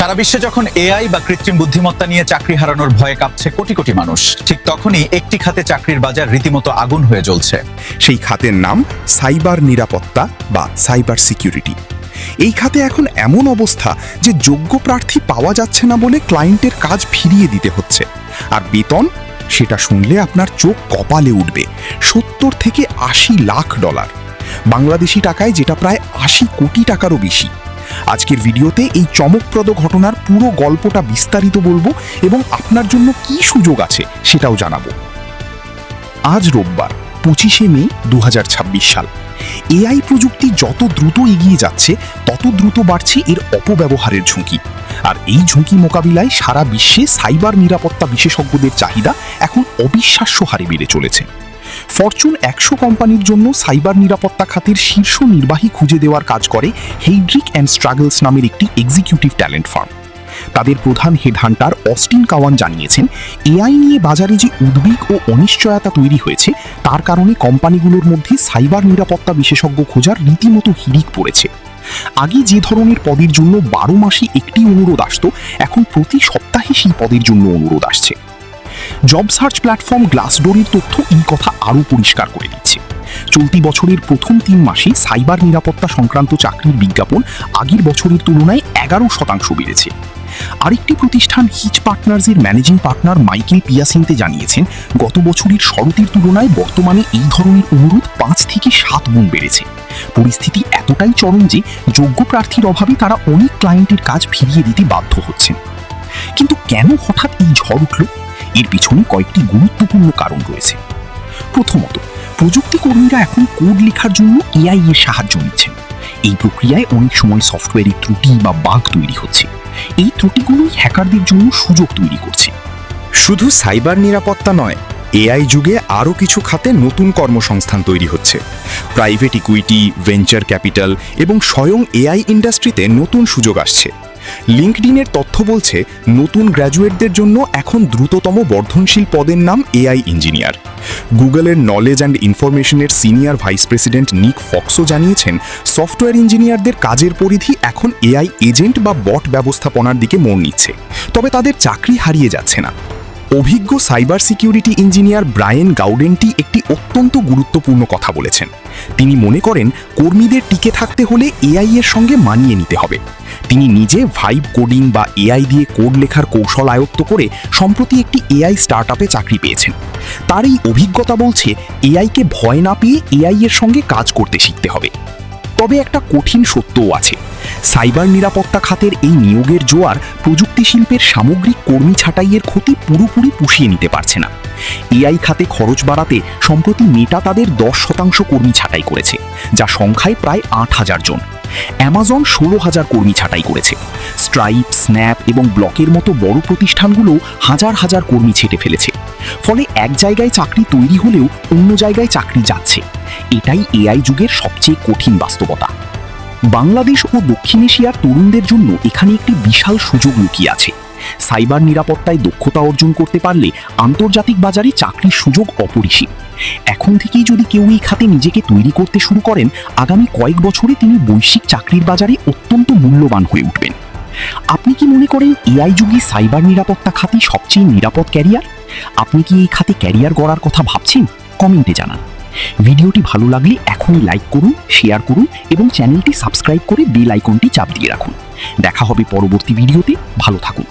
সারা বিশ্বে যখন এআই বা কৃত্রিম বুদ্ধিমত্তা নিয়ে চাকরি হারানোর ভয়ে কাঁপছে কোটি কোটি মানুষ, ঠিক তখনই একটি খাতে চাকরির বাজার রীতিমতো আগুন হয়ে জ্বলছে। সেই খাতের নাম সাইবার নিরাপত্তা বা সাইবার সিকিউরিটি। এই খাতে এখন এমন অবস্থা যে যোগ্য প্রার্থী পাওয়া যাচ্ছে না বলে ক্লায়েন্টের কাজ ফিরিয়ে দিতে হচ্ছে। আর বেতন, সেটা শুনলে আপনার চোখ কপালে উঠবে। 70 থেকে 80 লাখ ডলার, বাংলাদেশি টাকায় যেটা প্রায় 80 কোটি টাকারও বেশি। আজকের ভিডিওতে এই চমকপ্রদ ঘটনার পুরো গল্পটা বিস্তারিত বলবো এবং আপনার জন্য কি সুযোগ আছে সেটাও জানাবো। আজ রোববার 25শে মে 2026 সাল। এআই প্রযুক্তি যত দ্রুত এগিয়ে যাচ্ছে তত দ্রুত বাড়ছে এর অপব্যবহারের ঝুঁকি। আর এই ঝুঁকি মোকাবিলায় সারা বিশ্বে সাইবার নিরাপত্তা বিশেষজ্ঞদের চাহিদা এখন অবিশ্বাস্য হারে বেড়ে চলেছে। ফরচুন 100 কোম্পানির জন্য সাইবার নিরাপত্তা খাতের শীর্ষ নির্বাহী খুঁজে দেওয়ার কাজ করে হেইড্রিক অ্যান্ড স্ট্রাগলস নামের একটি এক্সিকিউটিভ ট্যালেন্ট ফার্ম। তাদের প্রধান হেডহান্টার অস্টিন কাওয়ান জানিয়েছেন, এআই নিয়ে বাজারে যে উদ্বেগ ও অনিশ্চয়তা তৈরি হয়েছে তার কারণে কোম্পানিগুলোর মধ্যে সাইবার নিরাপত্তা বিশেষজ্ঞ খোঁজার রীতিমতো হিড়িক পড়েছে। আগে যে ধরনের পদের জন্য 12 মাসে একটি অনুরোধ আসতো, এখন প্রতি সপ্তাহে সেই পদের জন্য অনুরোধ আসছে। জব সার্চ প্ল্যাটফর্ম গ্লাসডোরের তথ্য এই কথা আরও পরিষ্কার করে দিচ্ছে। চলতি বছরের প্রথম 3 মাসে সাইবার নিরাপত্তা সংক্রান্ত চাকরির বিজ্ঞাপন আগের বছরের তুলনায় 11% বেড়েছে। আরেকটি প্রতিষ্ঠান হিচ পার্টনার্সের ম্যানেজিং পার্টনার মাইকেল পিয়াসিন্তে জানিয়েছেন, গত বছরের শরতের তুলনায় বর্তমানে এই ধরনের অনুরোধ 5 থেকে 7 গুণ বেড়েছে। পরিস্থিতি এতটাই চরম যে যোগ্য প্রার্থীর অভাবে তারা অনেক ক্লায়েন্টের কাজ ফিরিয়ে দিতে বাধ্য হচ্ছেন। কিন্তু কেন হঠাৎ এই ঝড় উঠল? এর পিছনে কয়েকটি গুরুত্বপূর্ণ কারণ রয়েছে। প্রথমত, প্রযুক্তি কর্মীরা এখন কোড লেখার জন্য এআই এর সাহায্য নিচ্ছেন। এই প্রক্রিয়ায় অনেক সময় সফটওয়্যারে ত্রুটি বা বাগ তৈরি হচ্ছে। এই ত্রুটিগুলোই হ্যাকারদের জন্য সুযোগ তৈরি করছে। শুধু সাইবার নিরাপত্তা নয়, এআই যুগে আরও কিছু খাতে নতুন কর্মসংস্থান তৈরি হচ্ছে। প্রাইভেট ইকুইটি, ভেঞ্চার ক্যাপিটাল এবং স্বয়ং এআই ইন্ডাস্ট্রিতে নতুন সুযোগ আসছে। লিঙ্কডইনের তথ্য বলছে, নতুন গ্র্যাজুয়েটদের জন্য এখন দ্রুততম বর্ধনশীল পদের নাম এআই ইঞ্জিনিয়ার। গুগলের নলেজ অ্যান্ড ইনফরমেশনের সিনিয়র ভাইস প্রেসিডেন্ট নিক ফক্সও জানিয়েছেন, সফটওয়্যার ইঞ্জিনিয়ারদের কাজের পরিধি এখন এআই এজেন্ট বা বট ব্যবস্থাপনার দিকে মোড় নিচ্ছে। তবে তাদের চাকরি হারিয়ে যাচ্ছে না। অভিজ্ঞ সাইবার সিকিউরিটি ইঞ্জিনিয়ার ব্রায়েন গাউডেন্টি একটি অত্যন্ত গুরুত্বপূর্ণ কথা বলেছেন। তিনি মনে করেন, কর্মীদের টিকে থাকতে হলে এআই এর সঙ্গে মানিয়ে নিতে হবে। তিনি নিজে ভাইব কোডিং বা এআই দিয়ে কোড লেখার কৌশল আয়ত্ত করে সম্প্রতি একটি এআই স্টার্টআপে চাকরি পেয়েছেন। তার এই অভিজ্ঞতা বলছে, এআইকে ভয় না পেয়ে এআই এর সঙ্গে কাজ করতে শিখতে হবে। তবে একটা কঠিন সত্যও আছে, সাইবার নিরাপত্তা খাতের এই নিয়োগের জোয়ার প্রযুক্তি শিল্পের সামগ্রিক কর্মী ছাঁটাইয়ের ক্ষতি পুরোপুরি পুষিয়ে নিতে পারছে না। এআই খাতে খরচ বাড়াতে সম্প্রতি মেটা তাদের 10% কর্মী ছাঁটাই করেছে, যা সংখ্যায় প্রায় 8000 জন। অ্যামাজন 16,000 কর্মী ছাঁটাই করেছে। স্ট্রাইপ, স্ন্যাপ এবং ব্লকের মতো বড় প্রতিষ্ঠানগুলো হাজার হাজার কর্মী ছেঁটে ফেলেছে। ফলে এক জায়গায় চাকরি তৈরি হলেও অন্য জায়গায় চাকরি যাচ্ছে। এটাই এআই যুগের সবচেয়ে কঠিন বাস্তবতা। বাংলাদেশ ও দক্ষিণ এশিয়ার তরুণদের জন্য এখানে একটি বিশাল সুযোগ লুকিয়ে আছে। সাইবার নিরাপত্তায় দক্ষতা অর্জন করতে পারলে আন্তর্জাতিক বাজারে চাকরির সুযোগ অপরিসীম। এখন থেকেই যদি কেউ এই খাতে নিজেকে তৈরি করতে শুরু করেন, আগামী কয়েক বছরে তিনি বৈশ্বিক চাকরির বাজারে অত্যন্ত মূল্যবান হয়ে উঠবেন। আপনি কি মনে করেন এআই যুগে সাইবার নিরাপত্তা খাতই সবচেয়ে নিরাপদ ক্যারিয়ার? আপনি কি এই খাতে ক্যারিয়ার গড়ার কথা ভাবছেন? কমেন্টে জানান। ভিডিওটি ভালো লাগলে এখনই লাইক করুন, শেয়ার করুন এবং চ্যানেলটি সাবস্ক্রাইব করে বেল আইকনটি চাপ দিয়ে রাখুন। দেখা হবে পরবর্তী ভিডিওতে। ভালো থাকুন।